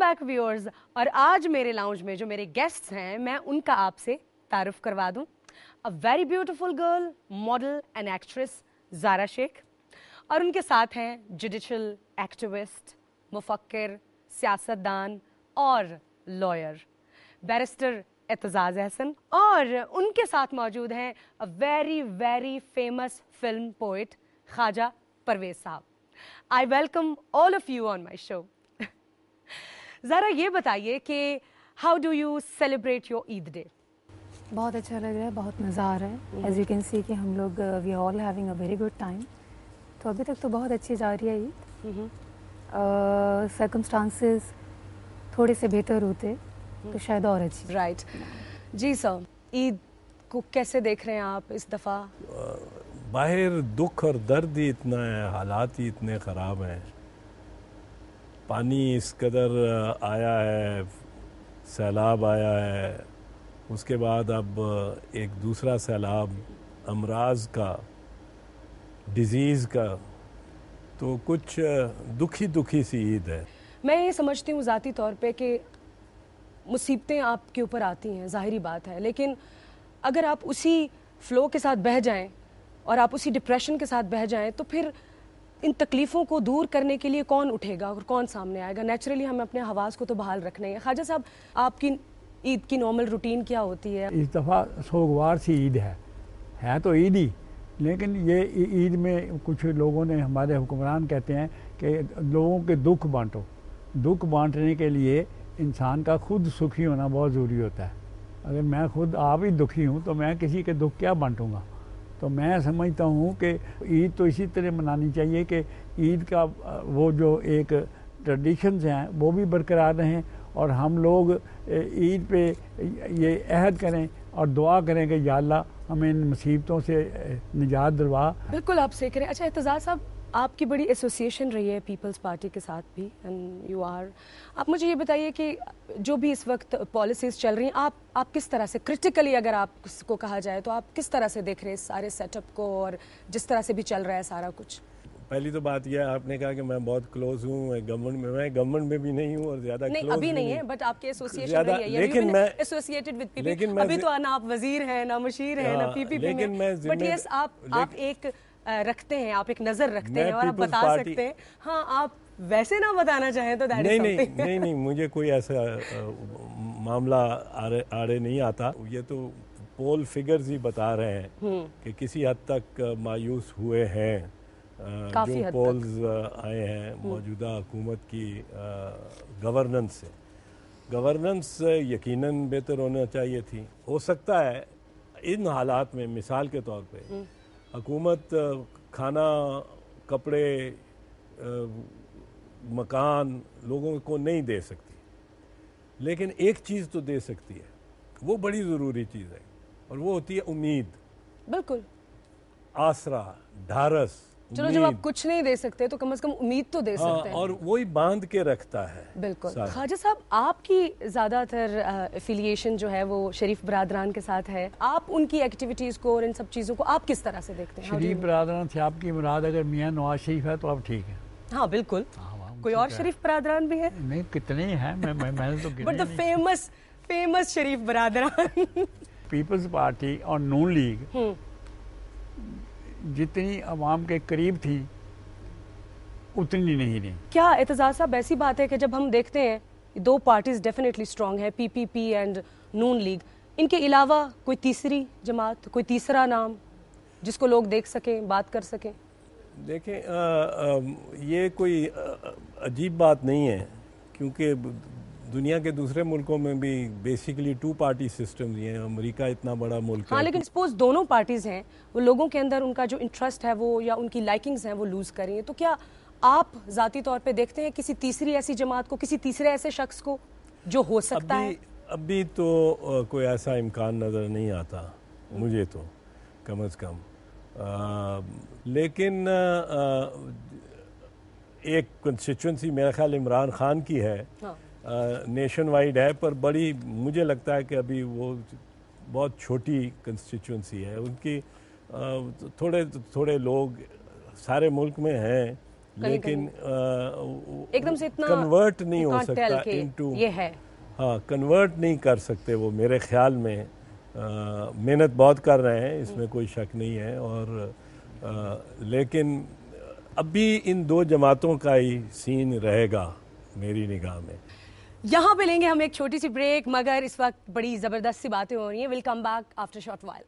Back viewers, और आज मेरे लाउंज में जो मेरे गेस्ट्स हैं मैं उनका आपसे तारुफ करवा दूं. A very beautiful girl, model and actress Zara Sheikh, और उनके साथ हैं जुडिशल एक्टिविस्ट, मुफक्किर, सियासतदान और लॉयर बैरिस्टर एतजाज़ अहसन, और उनके साथ मौजूद हैं a very very famous film poet Khwaja Parvez साहब. I welcome all of you on my show. ज़रा ये बताइए कि how do you celebrate your Eid day? बहुत अच्छा लग रहा है, बहुत मज़ा आ रहा है. एज यू कैन सी कि हम लोग we all having a very good time. तो अभी तक तो बहुत अच्छी जा रही है ईद. सर्कमस्टांसेस थोड़े से बेहतर होते तो शायद और अच्छी. राइट जी सर, ईद को कैसे देख रहे हैं आप इस दफ़ा? बाहर दुख और दर्द ही इतना है, हालात ही इतने ख़राब हैं. पानी इस कदर आया है, सैलाब आया है, उसके बाद अब एक दूसरा सैलाब अमराज का, डिजीज़ का, तो कुछ दुखी दुखी सी ईद है. मैं ये समझती हूँ ज़ाती तौर पे कि मुसीबतें आपके ऊपर आती हैं, ज़ाहिरी बात है, लेकिन अगर आप उसी फ़्लो के साथ बह जाएं और आप उसी डिप्रेशन के साथ बह जाएं तो फिर इन तकलीफ़ों को दूर करने के लिए कौन उठेगा और कौन सामने आएगा? नेचुरली हमें अपने हवास को तो बहाल रखना है. ख्वाजा साहब, आपकी ईद की नॉर्मल रूटीन क्या होती है? इस दफ़ा सोगवार सी ईद है तो ईद ही, लेकिन ये ईद में कुछ लोगों ने, हमारे हुक्मरान कहते हैं कि लोगों के दुख बांटो. दुख बांटने के लिए इंसान का खुद सुखी होना बहुत ज़रूरी होता है. अगर मैं खुद आप ही दुखी हूँ तो मैं किसी के दुख क्या बांटूँगा? तो मैं समझता हूँ कि ईद तो इसी तरह मनानी चाहिए कि ईद का वो जो एक ट्रेडिशंस हैं वो भी बरकरार रहें, और हम लोग ईद पे ये अहद करें और दुआ करें कि या अल्लाह हमें इन मुसीबतों से निजात दिलवा. बिल्कुल आप सही करें. अच्छा एतजाज़ साहब, आपकी बड़ी एसोसिएशन रही है पीपल्स पार्टी के साथ भी, एंड यू आर, आप मुझे ये बताइए कि जो भी इस वक्त पॉलिसीज़ चल रही हैं, आप किस तरह से क्रिटिकली, अगर आपको कहा जाए तो आप किस तरह से देख रहे हैं इस सारे सेटअप को और जिस तरह से भी चल रहा है सारा कुछ? पहली तो बात यह, आपने कहा कि मैं बहुत क्लोज हूँ गवर्नमेंट में भी नहीं हूँ और ज़्यादा नहीं क्लोज अभी नहीं है, बट आपके एसोसिएशन रही है, लेकिन मैं एसोसिएटेड विद पीपल. अभी तो ना आप वजीर हैं, ना मुशीर हैं, ना पीपीपी में, बट यस आप एक रखते हैं, आप एक नज़र रखते हैं और आप बता सकते हैं. हाँ, आप वैसे ना बताना चाहें तो नहीं, मुझे कोई ऐसा मामला आड़े नहीं आता. ये तो पोल फिगर्स ही बता रहे हैं कि किसी हद तक मायूस हुए हैं जो पोल्स आए हैं मौजूदा हुकूमत की गवर्नेंस से. गवर्नेंस यकीनन बेहतर होना चाहिए थी. हो सकता है इन हालात में, मिसाल के तौर पे, हुकूमत खाना, कपड़े, मकान लोगों को नहीं दे सकती, लेकिन एक चीज़ तो दे सकती है, वो बड़ी ज़रूरी चीज़ है, और वो होती है उम्मीद. बिल्कुल. आसरा, ढारस. चलो जब आप कुछ नहीं दे सकते तो कम से कम उम्मीद तो दे सकते हैं, और वही बांध के रखता है. बिल्कुल. ख्वाजा साहब, आपकी ज़्यादातर एफिलिएशन जो है वो शरीफ बरादरान के साथ है. आप उनकी एक्टिविटीज़ को और इन सब चीज़ों को आप किस तरह से देखते हैं? शरीफ बरादरान से आपकी मुराद अगर मियाँ नवाज शरीफ है तो आप ठीक है. हाँ बिल्कुल. कोई और शरीफ बरादरान भी है? नहीं, कितने हैं, मैंने तो गिने बट द फेमस शरीफ बरादरान. पीपल्स पार्टी और नून लीग जितनी अवाम के करीब थी उतनी नहीं रही. क्या एतजाज़ साहब ऐसी बात है कि जब हम देखते हैं दो पार्टीज डेफिनेटली स्ट्रांग है, पीपीपी एंड नून लीग, इनके अलावा कोई तीसरी जमात, कोई तीसरा नाम जिसको लोग देख सकें, बात कर सकें? देखें, ये कोई अजीब बात नहीं है, क्योंकि दुनिया के दूसरे मुल्कों में भी बेसिकली टू पार्टी सिस्टम ही हैं. अमेरिका इतना बड़ा मुल्क है. हाँ, लेकिन सपोज दोनों पार्टीज हैं, वो लोगों के अंदर उनका जो इंटरेस्ट है वो, या उनकी लाइकिंग्स हैं वो लूज कर रही हैं, तो क्या आप ज़ाती तौर पे देखते हैं किसी तीसरी ऐसी जमात को, किसी तीसरे ऐसे शख्स को जो हो सकता है? अभी तो कोई ऐसा इम्कान नज़र नहीं आता मुझे तो, कम अज़ कम. लेकिन एक कंस्टिट्यूंसी मेरा ख्याल इमरान खान की है. हाँ. नेशन वाइड है, पर बड़ी, मुझे लगता है कि अभी वो बहुत छोटी कंस्टिट्यूंसी है उनकी. थोड़े लोग सारे मुल्क में हैं, लेकिन ایک دم سے اتنا کنورٹ نہیں ہو you can't سکتا tell کہ انٹو، یہ ہے. ہاں کنورٹ نہیں کر سکتے وہ میرے خیال میں. محنت بہت کر رہے ہیں، اس میں کوئی شک نہیں ہے، اور لیکن اب بھی ان دو جماعتوں کا ہی سین رہے گا میری نگاہ میں. یہاں پہ لیں گے ہم ایک چھوٹی سی بریک، مگر اس وقت بڑی زبردست سی باتیں ہو رہی ہیں. Welcome back after short while.